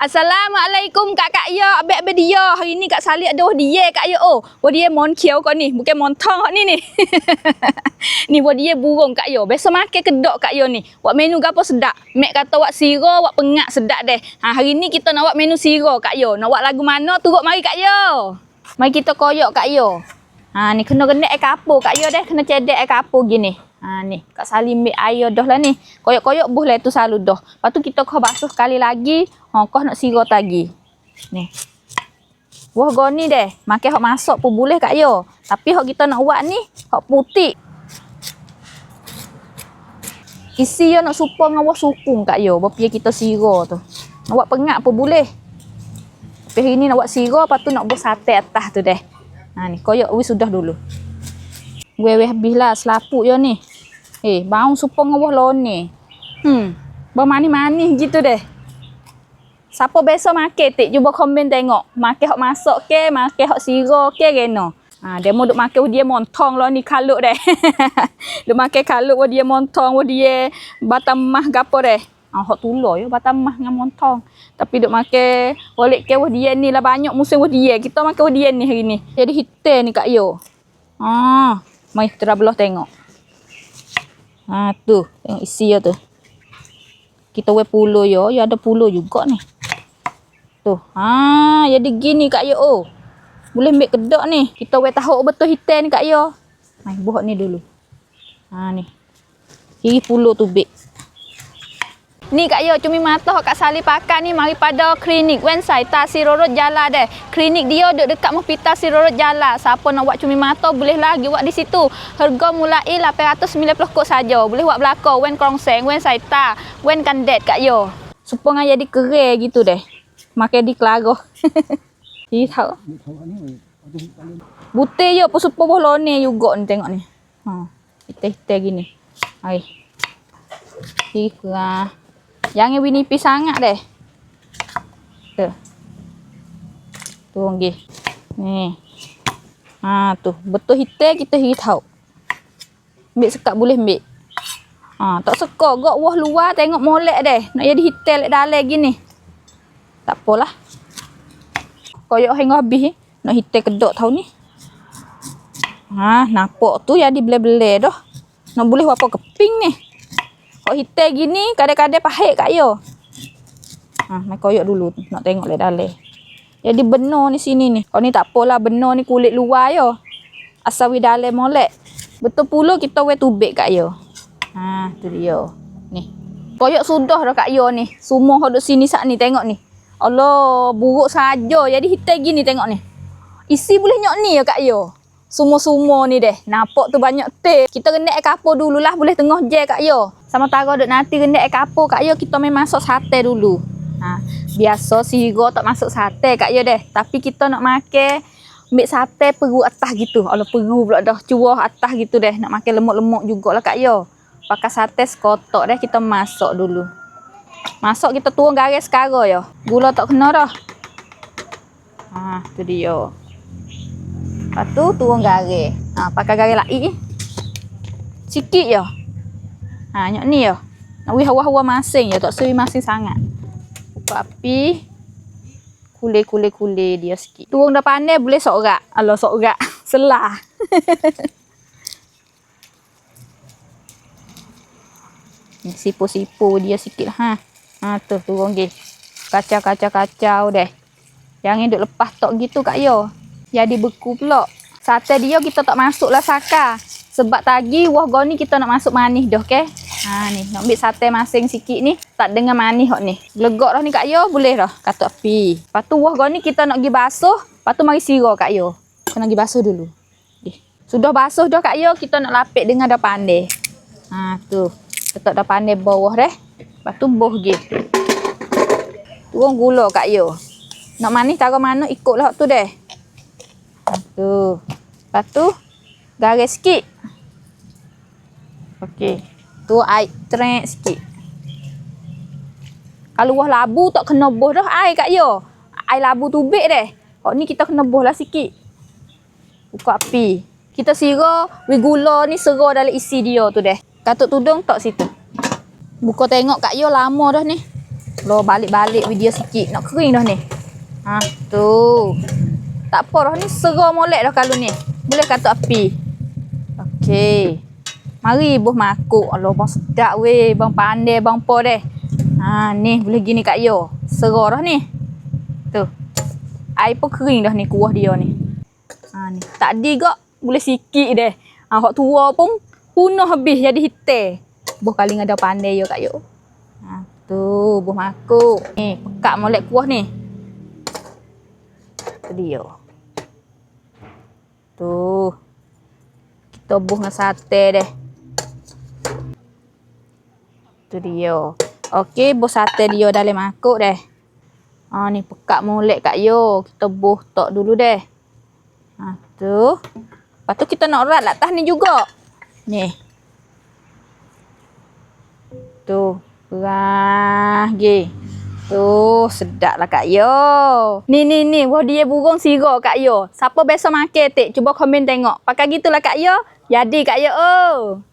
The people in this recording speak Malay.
Assalamualaikum Kak Yo, abek dia. Hari ni Kak Sali ada dia Kak Yo. Oh, dia mon kiau kau ni, bukan montong kau ni. Ni dia burung Kak Yo. Biasa makan kedok Kak Yo ni. Buat menu gapo sedap. Mek kata wak siro, wak pengak sedap deh. Hari ni kita nak buat menu siro Kak Yo. Nak buat lagu mana turut mari Kak Yo. Mari kita koyok Kak Yo. Ni kena renek air kapur Kak Yo deh, kena cedek air kapur gini. Ni Kak Sali ambil air dah lah ni. Koyok-koyok buh lah tu selalu dah. Lepas tu kita kau basuh sekali lagi. Kau nak sirot lagi. Ni. Buah goni deh. Makan hok masak pun boleh Kak Yo. Tapi hok kita nak buat ni, hok putih. Isi yo nak supong dengan buah sukung Kak Yo. Bapia kita sirot tu. Nak buat pengak pun boleh. Tapi hari ni nak buat sirot, lepas tu nak buat sate atas tu deh. Ni koyok wis sudah dulu. Weh habis lah selapuk yo ni. Bau supong dengan buah lone. Bau manis-manis gitu deh. Siapa biasa makan tik, cuba komen tengok. Makan hok masak ke, makan hok siro ke kena. Demo duk makan dia montong lah ni kaluk deh. Duk makan kaluk dia montong, dia batamah gapo deh. Hok tulo yo batamah dengan montong. Tapi duk makan boleh ke dia ni lah banyak musim dia. Kita makan dia ni hari ni. Jadi hitam ni Kak Yo. Mai terbelah tengok. Tu, tengok isi ya tu. Kita we pulo yo, ya ada pulo juga ni. Tuh. Jadi gini Kak Yo. Boleh ambil kedok ni. Kita we tahu betul hitam ni Kak Yo. Mai buat ni dulu. Ni. Kiri pulo tu bek. Ni Kak Yo, cumi mata Kak Sali pakai ni mari pada klinik Wensai Tasir Rorot Jala deh. Klinik dia duduk dekat Muhpita Sirorot Jala. Siapa nak buat cumi mata boleh lagi buat di situ. Harga mulai 890 kod saja. Boleh buat belakang wen krongseng, wen saita, wen kandet Kak Yo. Supaya jadi kering gitu deh. Makan di kelago. Ni tahu. Butir yo pun supo boh lone juga ni tengok ni. Hitam-hitam gini. Hai. Iklah. Jangan winipis sangat deh. Tuh. Tuang gi. Ni. Tuh. Betul hitam kita tahu. Ambil sekat boleh ambil. Tak suka gak wah luar tengok molek deh. Nak jadi hitam lek dalam gini. Tak apalah. Koyok hingga habis nak hitam kedok tahu ni. Nampak tu jadi bele-bele dah. Nak boleh apa keping ni. Kok hitam gini kadang-kadang pahit Kak Yo. Mai koyok dulu nak tengok lek dalam. Jadi benar ni sini ni. Kau ni tak apalah benar ni kulit luar yo. Asal wi dalam molek. Betul pula kita we tubik Kak Yo. Tu dia. Ni. Koyok sudah dah Kak Yo ni. Semua hok duk sini sak ni tengok ni. Allah, buruk saja. Jadi hitam gini tengok ni. Isi boleh nyok ni ya Kak Yo. Semua-semua ni deh. Nampak tu banyak teh. Kita renek air kapur dululah boleh tengah je Kak Yo. Sama tara duk nanti renek air kapur Kak Yo, kita main masak sate dulu. Biasa siro tak masuk sate Kak Yo deh. Tapi kita nak makan ambil sate perut atas gitu. Allah perut pula dah curah atas gitu deh. Nak makan lemuk-lemuk jugalah Kak Yo. Pakai sate sekotak deh kita masak dulu. Masak kita tuang garis sekarang yo. Gula tak kena dah. Tu dia. Lepas tu tuang garis. Pakai garis lai. Sikit je. Nyok ni je. Nak wih hawa-hawa masing je. Tak seri masing sangat. Buka api. Kule dia sikit. Tuang dah pandai boleh sorak. Alah sorak. Selah. Sipu-sipu dia sikit lah. Tu tuang je. Kacau deh. Jangan duk lepas tok gitu Kak Yo. Jadi beku pula. Sate dia kita tak masuk lah saka. Sebab tadi wah goni kita nak masuk manis dah ke. Ni nak ambil sate masing sikit ni. Tak dengan manis hok ni. Legok dah ni Kak Yo boleh dah. Katuk api. Lepas tu wah goni kita nak pergi basuh. Lepas tu mari sirah Kak Yo. Kena pergi basuh dulu. Sudah basuh dah Kak Yo. Kita nak lapik dengan dah pandai. Tu. Letak dah pandai bawah deh. Lepas tu boh je. Tuang gula Kak Yo. Nak manis taruh mana ikutlah tu deh. Tu. Lepas tu garis sikit. Okey. Tu air trek sikit. Kalau wah labu tak kena boh dah air Kak Yo. Air labu tubik deh. Kok ni kita kena boh lah sikit. Buka api. Kita sirah wi gula ni serah dalam isi dia tu deh. Katuk tudung tak situ. Buka tengok Kak Yo lama dah ni. Lo balik-balik video sikit. Nak kering dah ni. Ha, tu. Tak apa dah ni. Serah molek dah kalau ni. Boleh katuk api. Okey. Mari buh makuk. Allah, bang sedap weh. Bang pandai, bang po deh. Ha, ni boleh gini Kak Yo. Serah dah ni. Tu. Air pun kering dah ni kuah dia ni. Ha, ni. Tak di gak. Boleh sikit deh. Ha, hak tua pun punah habis jadi hitam. Buh kali ada pandai yo Kak Yo. Ha, tu buh makuk. Ni, pekak molek kuah ni. Tu dia. Tu. Kita buh dengan sate deh. Tu dia. Okey, buh sate dia dalam makuk deh. Ha, ni pekak molek Kak Yo. Kita buh tok dulu deh. Ha, tu. Lepas tu kita nak rat atas ni juga. Ni. Tu. Perah ge. Tu, sedap lah Kak Yo. Ni. Wah dia burung sirah Kak Yo. Siapa biasa makan tek? Cuba komen tengok. Pakai gitulah Kak Yo. Jadi Kak Yo. Oh.